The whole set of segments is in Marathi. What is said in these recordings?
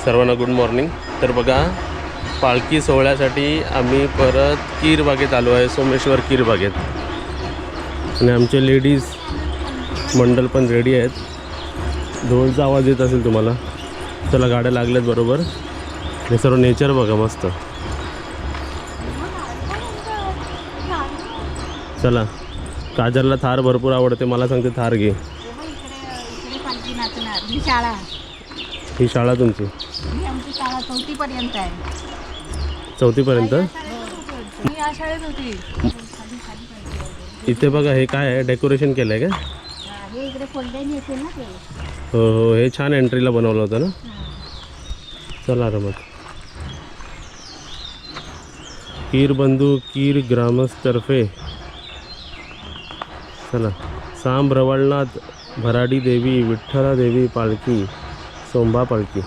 सर्वांना गुड मॉर्निंग. तर बघा, पालखी सोहळ्यासाठी आम्ही परत कीर बागेत आलो आहे, सोमेश्वर कीर बागेत. आणि आमचे लेडीज मंडळ पण रेडी आहेत. ढोलचा आवाज येत असेल तुम्हाला. चला, गाड्या लागल्यात बरोबर. हे सर्व नेचर बघा मस्त. चला, काजलला थार भरपूर आवडते, मला सांगते थार घे. ही शाळा तुमची? आमची शाळा 4थी पर्यंत आहे. 4थी पर्यंत? मी या शाळेत होती. इथे बघा, हे काय आहे, डेकोरेशन केलं आहे का? हे इकडे फोल्डेन येते ना ते. हो हो, हे छान एंट्रीला बनवलं होतं ना. चला रमत. कीर बंधू कीर ग्रामस्तर्फे. चला, सांब रवळनाथ भराडी देवी विठ्ठला देवी पालखी सोंबा पालखी.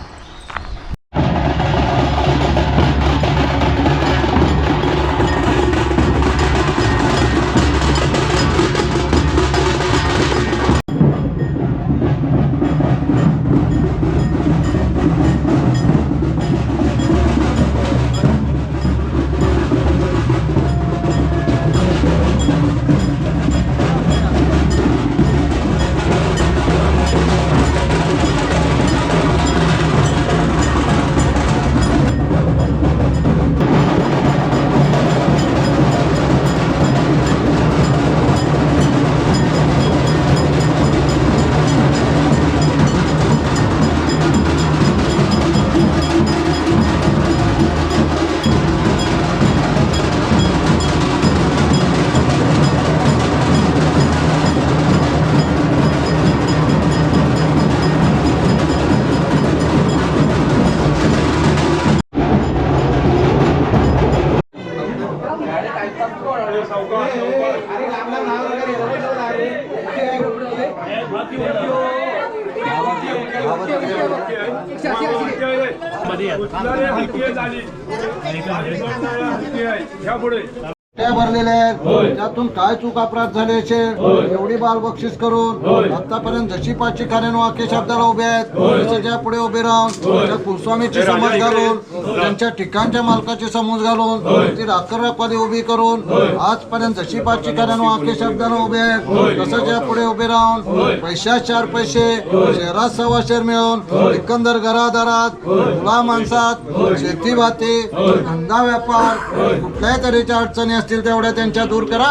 भरलेले आहेत. त्यातून काय चूक अपराध झाले असेल एवढी बाल बक्षीस करून आतापर्यंत जशी पाचशे कार्यान वाक्य शब्दाला उभे आहेत त्याच्या पुढे उभे राहून त्या कुलस्वामीची समज घालून त्यांच्या ठिकाणच्या मालकाची समज घालून ती राखर राखवाली उभी करून आजपर्यंत जशी पाचशे कार्यान वाक्य शब्दाला उभे आहेत तसंच्या पुढे उभे राहून पैशात 4 पैसे शहरात 1.25 शेर मिळून एकंदर घरादारात मुला माणसात शेती भाती धंदा व्यापार कुठल्याही तऱ्हेच्या अडचणी असतील तेवढ्या त्यांच्या दूर करा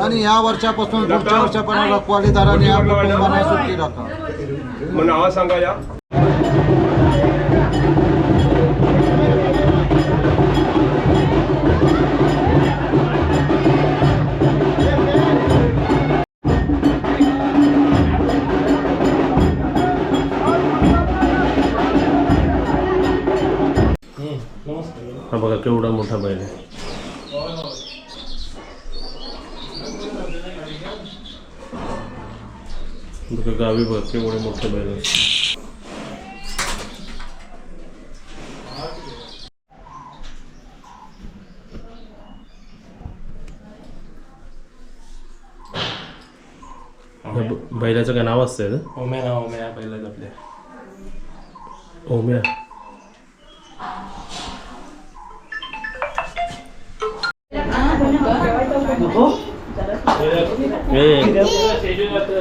आणि या वर्षापासून पुढच्या वर्षापर्यंत रखवालीदारांनी या कुटुंबांना सुट्टी राखा. नाव सांगा या. हा बघा, केवढा मोठा बैल आहे. बघा, गावी बघ केवढे मोठे बैल आहे. बैलाचं काय नाव असतं? ओम्या नाव, ओम्या बैलाच आपल्या. ओम्या.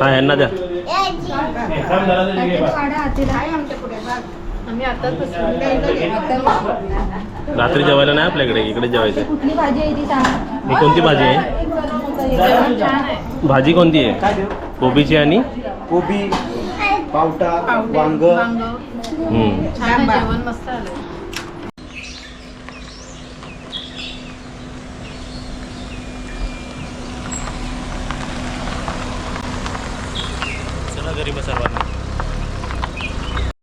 हा, यांना द्या. रात्री जेवायला नाही आपल्याकडे, इकडे जेवायचं. कुठली भाजी आहे ती सांग. ही कोणती भाजी आहे? भाजी कोणती आहे? कोबीची आणि कोबी, पावटा, वांग. जेवण मस्त आलं. चला घरी बसा.